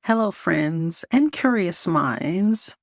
Hello, friends and curious minds.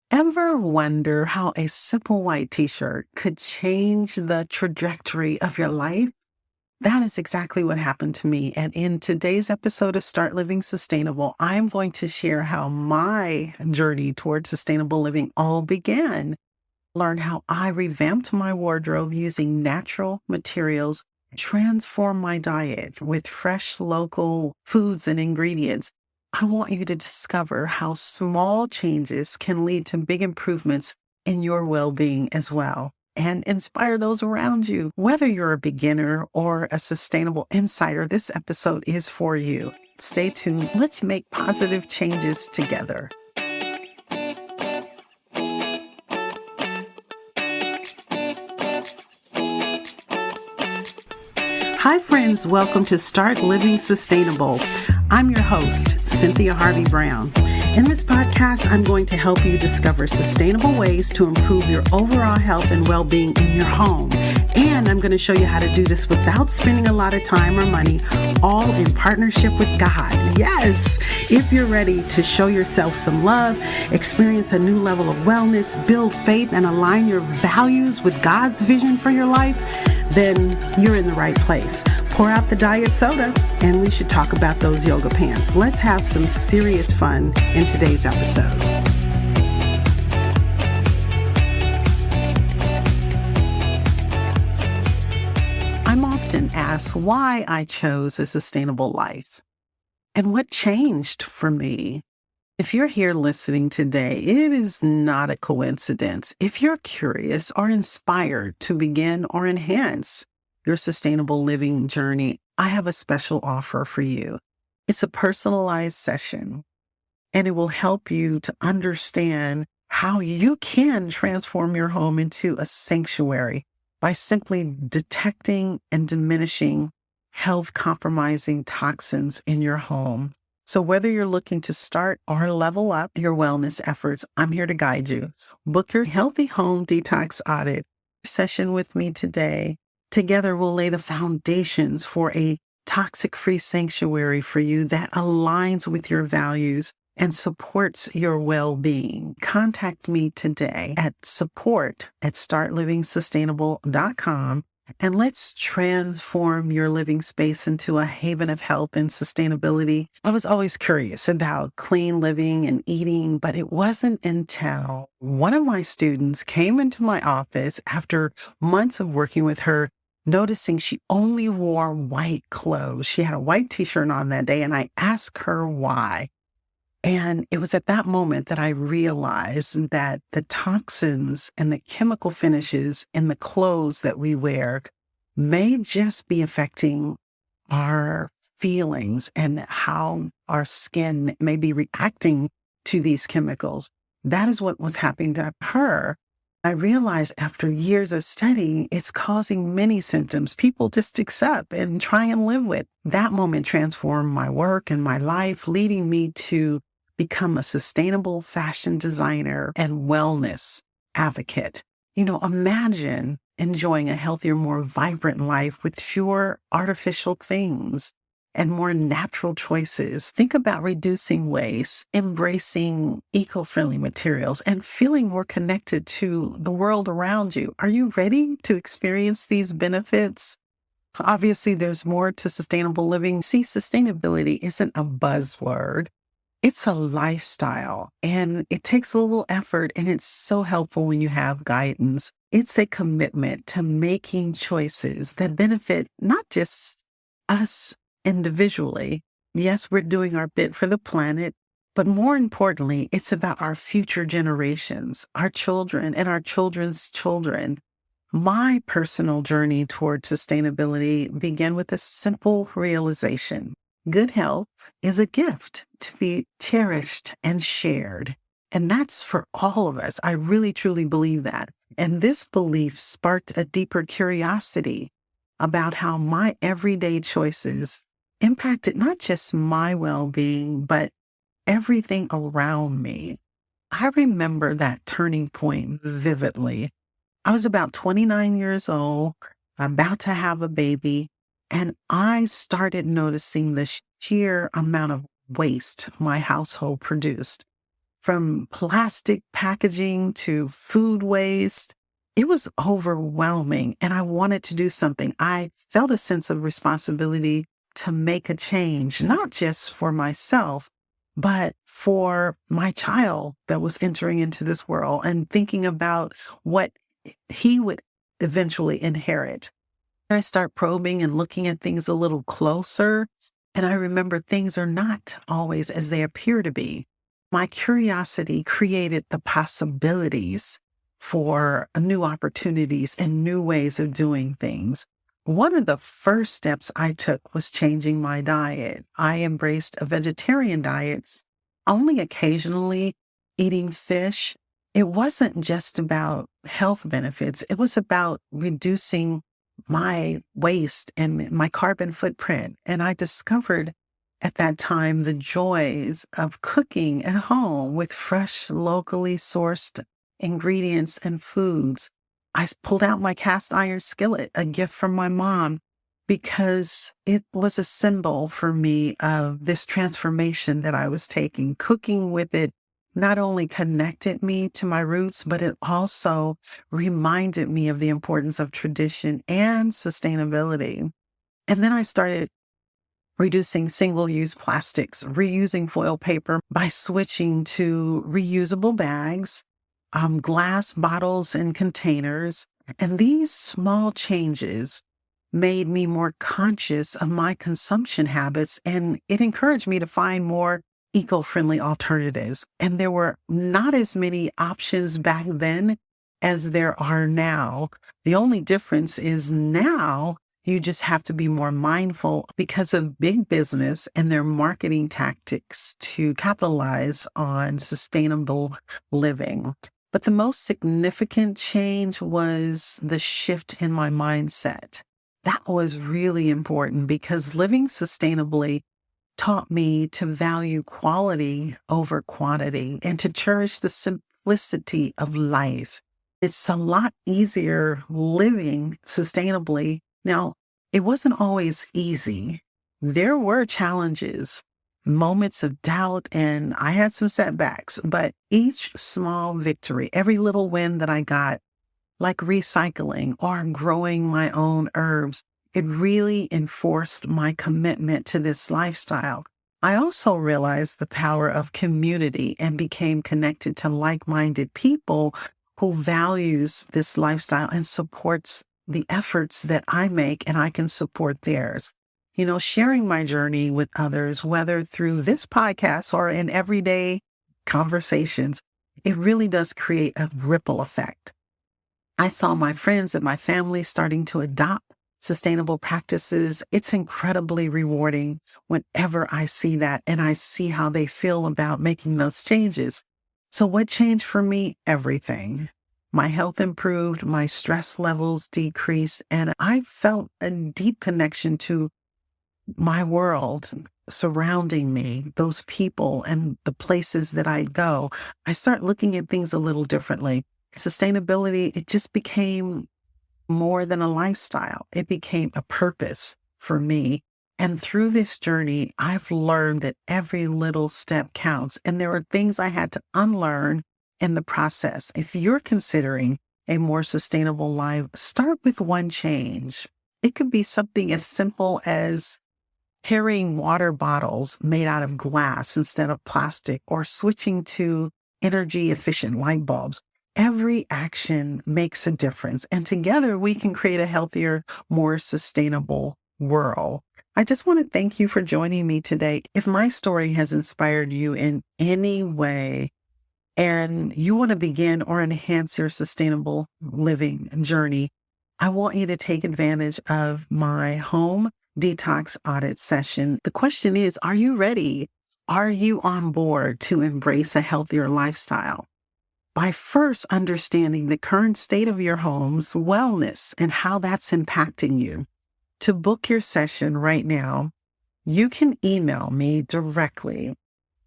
Ever wonder how a simple white t shirt could change the trajectory of your life? That is exactly what happened to me. And in today's episode of Start Living Sustainable, I'm going to share how my journey towards sustainable living all began. Learn how I revamped my wardrobe using natural materials, transform my diet with fresh local foods and ingredients. I want you to discover how small changes can lead to big improvements in your well being as well and inspire those around you. Whether you're a beginner or a sustainable insider, this episode is for you. Stay tuned. Let's make positive changes together. Hi, friends. Welcome to Start Living Sustainable. I'm your host, Cynthia Harvey Brown. In this podcast, I'm going to help you discover sustainable ways to improve your overall health and well-being in your home. And I'm going to show you how to do this without spending a lot of time or money, all in partnership with God. Yes, if you're ready to show yourself some love, experience a new level of wellness, build faith, and align your values with God's vision for your life, then you're in the right place. Pour out the diet soda, and we should talk about those yoga pants. Let's have some serious fun in today's episode. I'm often asked why I chose a sustainable life and what changed for me. If you're here listening today, it is not a coincidence. If you're curious or inspired to begin or enhance your sustainable living journey, I have a special offer for you. It's a personalized session, and it will help you to understand how you can transform your home into a sanctuary by simply detecting and diminishing health compromising toxins in your home. So whether you're looking to start or level up your wellness efforts, I'm here to guide you. Book your Healthy Home Detox Audit session with me today. Together, we'll lay the foundations for a toxic-free sanctuary for you that aligns with your values and supports your well-being. Contact me today at support@startlivingsustainable.com. And let's transform your living space into a haven of health and sustainability. I was always curious about clean living and eating, but it wasn't until one of my students came into my office after months of working with her, noticing she only wore white clothes. She had a white t-shirt on that day, and I asked her why. And it was at that moment that I realized that the toxins and the chemical finishes in the clothes that we wear may just be affecting our feelings and how our skin may be reacting to these chemicals. That is what was happening to her. I realized after years of studying, it's causing many symptoms people just accept and try and live with. That moment transformed my work and my life, leading me to become a sustainable fashion designer and wellness advocate. Imagine enjoying a healthier, more vibrant life with fewer artificial things and more natural choices. Think about reducing waste, embracing eco-friendly materials, and feeling more connected to the world around you. Are you ready to experience these benefits? Obviously, there's more to sustainable living. See, sustainability isn't a buzzword. It's a lifestyle, and it takes a little effort, and it's so helpful when you have guidance. It's a commitment to making choices that benefit not just us individually. Yes, we're doing our bit for the planet, but more importantly, it's about our future generations, our children and our children's children. My personal journey toward sustainability began with a simple realization. Good health is a gift to be cherished and shared. And that's for all of us. I really, truly believe that. And this belief sparked a deeper curiosity about how my everyday choices impacted not just my well-being, but everything around me. I remember that turning point vividly. I was about 29 years old, about to have a baby, and I started noticing the sheer amount of waste my household produced. From plastic packaging to food waste, it was overwhelming and I wanted to do something. I felt a sense of responsibility to make a change, not just for myself, but for my child that was entering into this world and thinking about what he would eventually inherit. I start probing and looking at things a little closer. And I remember things are not always as they appear to be. My curiosity created the possibilities for new opportunities and new ways of doing things. One of the first steps I took was changing my diet. I embraced a vegetarian diet, only occasionally eating fish. It wasn't just about health benefits, it was about reducing my waste and my carbon footprint. And I discovered at that time the joys of cooking at home with fresh, locally sourced ingredients and foods. Pulled out my cast iron skillet, a gift from my mom, because it was a symbol for me of this transformation that I was taking. Cooking with it not only connected me to my roots, but it also reminded me of the importance of tradition and sustainability. And then I started reducing single-use plastics, reusing foil paper by switching to reusable bags, glass bottles and containers. And these small changes made me more conscious of my consumption habits, and it encouraged me to find more eco-friendly alternatives. And there were not as many options back then as there are now. The only difference is now you just have to be more mindful because of big business and their marketing tactics to capitalize on sustainable living. But the most significant change was the shift in my mindset. That was really important because living sustainably taught me to value quality over quantity and to cherish the simplicity of life. It's a lot easier living sustainably. Now, it wasn't always easy. There were challenges, moments of doubt, and I had some setbacks, but each small victory, every little win that I got, like recycling or growing my own herbs, it really enforced my commitment to this lifestyle. I also realized the power of community and became connected to like-minded people who values this lifestyle and supports the efforts that I make, and I can support theirs. Sharing my journey with others, whether through this podcast or in everyday conversations, it really does create a ripple effect. I saw my friends and my family starting to adopt sustainable practices. It's incredibly rewarding whenever I see that and I see how they feel about making those changes. So what changed for me? Everything. My health improved, my stress levels decreased, and I felt a deep connection to my world surrounding me, those people and the places that I go. I start looking at things a little differently. Sustainability, it just became more than a lifestyle. It became a purpose for me. And through this journey, I've learned that every little step counts. And there are things I had to unlearn in the process. If you're considering a more sustainable life, start with one change. It could be something as simple as carrying water bottles made out of glass instead of plastic, or switching to energy efficient light bulbs. Every action makes a difference, and together we can create a healthier, more sustainable world. I just want to thank you for joining me today. If my story has inspired you in any way and you want to begin or enhance your sustainable living journey, I want you to take advantage of my home detox audit session. The question is, are you ready? Are you on board to embrace a healthier lifestyle? By first understanding the current state of your home's wellness and how that's impacting you. To book your session right now, you can email me directly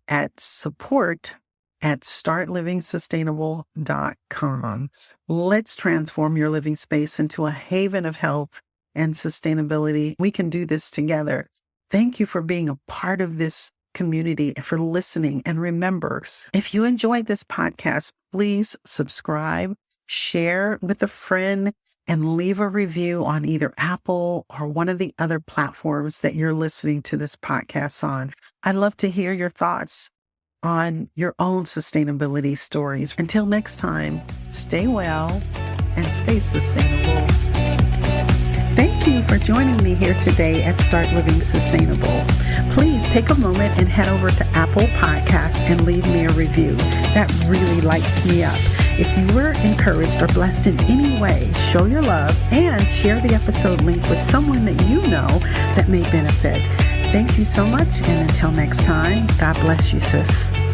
at support@startlivingsustainable.com. Let's transform your living space into a haven of health and sustainability. We can do this together. Thank you for being a part of this community for listening. And remember, if you enjoyed this podcast, please subscribe, share with a friend, and leave a review on either Apple or one of the other platforms that you're listening to this podcast on. I'd love to hear your thoughts on your own sustainability stories. Until next time, stay well and stay sustainable. Thank you for joining me here today at Start Living Sustainable. Please take a moment and head over to Apple Podcasts and leave me a review. That really lights me up. If you were encouraged or blessed in any way, show your love and share the episode link with someone that you know that may benefit. Thank you so much, and until next time, God bless you, sis.